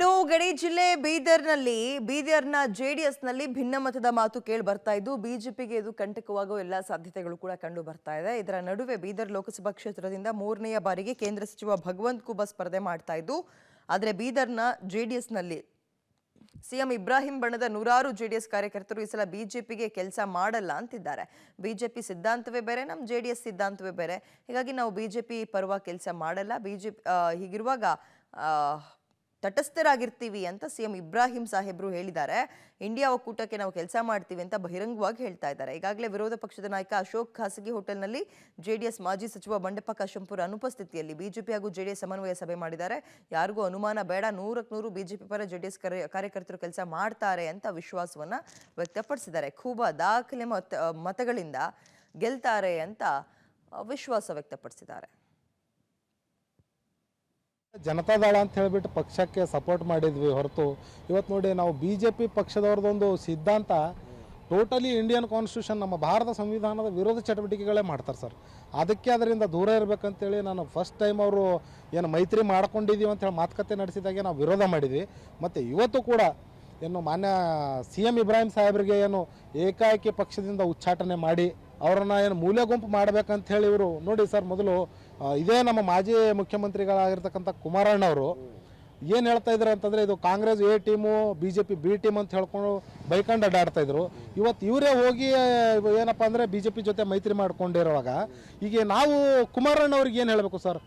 ಇನ್ನು ಗಡಿ ಜಿಲ್ಲೆ ಬೀದರ್ನ ಜೆಡಿಎಸ್ನಲ್ಲಿ ಭಿನ್ನಮತದ ಮಾತು ಕೇಳಿ ಬರ್ತಾ ಇದ್ದು ಬಿಜೆಪಿಗೆ ಇದು ಕಂಟಕವಾಗುವ ಎಲ್ಲ ಸಾಧ್ಯತೆಗಳು ಕೂಡ ಕಂಡು ಬರ್ತಾ ಇದೆ. ಇದರ ನಡುವೆ ಬೀದರ್ ಲೋಕಸಭಾ ಕ್ಷೇತ್ರದಿಂದ ಮೂರನೆಯ ಬಾರಿಗೆ ಕೇಂದ್ರ ಸಚಿವ ಭಗವಂತ್ ಖೂಬಾ ಸ್ಪರ್ಧೆ ಮಾಡ್ತಾ ಇದ್ದು, ಆದರೆ ಬೀದರ್ನ ಜೆಡಿಎಸ್ನಲ್ಲಿ ಸಿಎಂ ಇಬ್ರಾಹಿಂ ಬಣದ ನೂರಾರು ಜೆಡಿಎಸ್ ಕಾರ್ಯಕರ್ತರು ಈ ಸಲ ಬಿಜೆಪಿಗೆ ಕೆಲಸ ಮಾಡಲ್ಲ ಅಂತಿದ್ದಾರೆ. ಬಿಜೆಪಿ ಸಿದ್ಧಾಂತವೇ ಬೇರೆ, ನಮ್ಮ ಜೆಡಿಎಸ್ ಸಿದ್ಧಾಂತವೇ ಬೇರೆ, ಹೀಗಾಗಿ ನಾವು ಬಿಜೆಪಿ ಪರವಾಗಿ ಕೆಲಸ ಮಾಡಲ್ಲ, ಬಿಜೆಪಿ ಹೀಗಿರುವಾಗ ತಟಸ್ಥರಾಗಿರ್ತೀವಿ ಅಂತ ಸಿಎಂ ಇಬ್ರಾಹಿಂ ಸಾಹೇಬ್ರು ಹೇಳಿದ್ದಾರೆ. ಇಂಡಿಯಾ ಒಕ್ಕೂಟಕ್ಕೆ ನಾವು ಕೆಲಸ ಮಾಡ್ತೀವಿ ಅಂತ ಬಹಿರಂಗವಾಗಿ ಹೇಳ್ತಾ ಇದ್ದಾರೆ. ಈಗಾಗಲೇ ವಿರೋಧ ಪಕ್ಷದ ನಾಯಕ ಅಶೋಕ್ ಖಾಸಗಿ ಹೋಟೆಲ್ನಲ್ಲಿ ಜೆಡಿಎಸ್ ಮಾಜಿ ಸಚಿವ ಬಂಡೆಪ್ಪ ಕಾಶೆಂಪುರ ಅನುಪಸ್ಥಿತಿಯಲ್ಲಿ ಬಿಜೆಪಿ ಹಾಗೂ ಜೆಡಿಎಸ್ ಸಮನ್ವಯ ಸಭೆ ಮಾಡಿದ್ದಾರೆ. ಯಾರಿಗೂ ಅನುಮಾನ ಬೇಡ, 100ಕ್ಕೆ 100 ಬಿಜೆಪಿ ಪರ ಜೆಡಿಎಸ್ ಕಾರ್ಯಕರ್ತರು ಕೆಲಸ ಮಾಡ್ತಾರೆ ಅಂತ ವಿಶ್ವಾಸವನ್ನ ವ್ಯಕ್ತಪಡಿಸಿದ್ದಾರೆ. ಖೂಬಾ ದಾಖಲೆ ಮತಗಳಿಂದ ಗೆಲ್ತಾರೆ ಅಂತ ವಿಶ್ವಾಸ ವ್ಯಕ್ತಪಡಿಸಿದ್ದಾರೆ. ಜನತಾದಳ ಅಂತ ಹೇಳಿಬಿಟ್ಟು ಪಕ್ಷಕ್ಕೆ ಸಪೋರ್ಟ್ ಮಾಡಿದ್ವಿ ಹೊರತು ಇವತ್ತು ನೋಡಿ ನಾವು BJP ಪಕ್ಷದವ್ರದ್ದೊಂದು ಸಿದ್ಧಾಂತ ಟೋಟಲಿ ಇಂಡಿಯನ್ ಕಾನ್ಸ್ಟಿಟ್ಯೂಷನ್ ನಮ್ಮ ಭಾರತ ಸಂವಿಧಾನದ ವಿರೋಧ ಚಟುವಟಿಕೆಗಳೇ ಮಾಡ್ತಾರೆ ಸರ್. ಅದಕ್ಕೆ ಅದರಿಂದ ದೂರ ಇರಬೇಕಂತೇಳಿ ನಾನು ಫಸ್ಟ್ ಟೈಮ್ ಅವರು ಏನು ಮೈತ್ರಿ ಮಾಡ್ಕೊಂಡಿದ್ದೀವಿ ಅಂತೇಳಿ ಮಾತುಕತೆ ನಡೆಸಿದಾಗೆ ನಾವು ವಿರೋಧ ಮಾಡಿದ್ವಿ. ಮತ್ತು ಇವತ್ತು ಕೂಡ ಏನು ಮಾನ್ಯ CM ಇಬ್ರಾಹಿಂ ಸಾಹೇಬ್ರಿಗೆ ಏನು ಏಕಾಏಕಿ ಪಕ್ಷದಿಂದ ಉಚ್ಚಾಟನೆ ಮಾಡಿ ಅವರನ್ನು ಏನು ಮೂಲೆ ಗುಂಪು ಮಾಡಬೇಕಂತ ಹೇಳಿ ಇವರು ನೋಡಿ ಸರ್, ಮೊದಲು ಇದೇ ನಮ್ಮ ಮಾಜಿ ಮುಖ್ಯಮಂತ್ರಿಗಳಾಗಿರ್ತಕ್ಕಂಥ ಕುಮಾರಣ್ಣವರು ಏನು ಹೇಳ್ತಾ ಇದ್ರು ಅಂತಂದರೆ ಇದು Congress A team BJP B team ಅಂತ ಹೇಳ್ಕೊಂಡು ಬೈಕಂಡು ಅಡ್ಡಾಡ್ತಾ ಇದ್ರು. ಇವತ್ತು ಇವರೇ ಹೋಗಿ ಏನಪ್ಪ ಅಂದರೆ BJP ಜೊತೆ ಮೈತ್ರಿ ಮಾಡ್ಕೊಂಡಿರುವಾಗ ಈಗ ನಾವು ಕುಮಾರಣ್ಣವ್ರಿಗೆ ಏನು ಹೇಳಬೇಕು ಸರ್?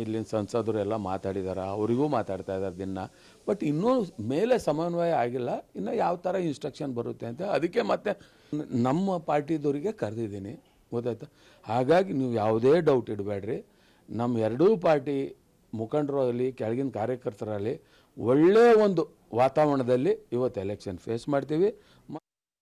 ಇಲ್ಲಿನ ಸಂಸದರು ಎಲ್ಲ ಮಾತಾಡಿದ್ದಾರೆ, ಅವರಿಗೂ ಮಾತಾಡ್ತಾ ಇದ್ದಾರೆ ದಿನ. ಬಟ್ ಇನ್ನೂ ಮೇಲೆ ಸಮನ್ವಯ ಆಗಿಲ್ಲ, ಇನ್ನು ಯಾವ ಥರ ಇನ್ಸ್ಟ್ರಕ್ಷನ್ ಬರುತ್ತೆ ಅಂತ ಅದಕ್ಕೆ ಮತ್ತೆ ನಮ್ಮ ಪಾರ್ಟಿದವರಿಗೆ ಕರೆದಿದ್ದೀನಿ, ಗೊತ್ತಾಯ್ತಾ? ಹಾಗಾಗಿ ನೀವು ಯಾವುದೇ ಡೌಟ್ ಇಡಬೇಡ್ರಿ. ನಮ್ಮ ಎರಡೂ ಪಾರ್ಟಿ ಮುಖಂಡರು ಆಗಲಿ ಕೆಳಗಿನ ಕಾರ್ಯಕರ್ತರಲ್ಲಿ ಒಳ್ಳೆಯ ಒಂದು ವಾತಾವರಣದಲ್ಲಿ ಇವತ್ತು ಎಲೆಕ್ಷನ್ ಫೇಸ್ ಮಾಡ್ತೀವಿ.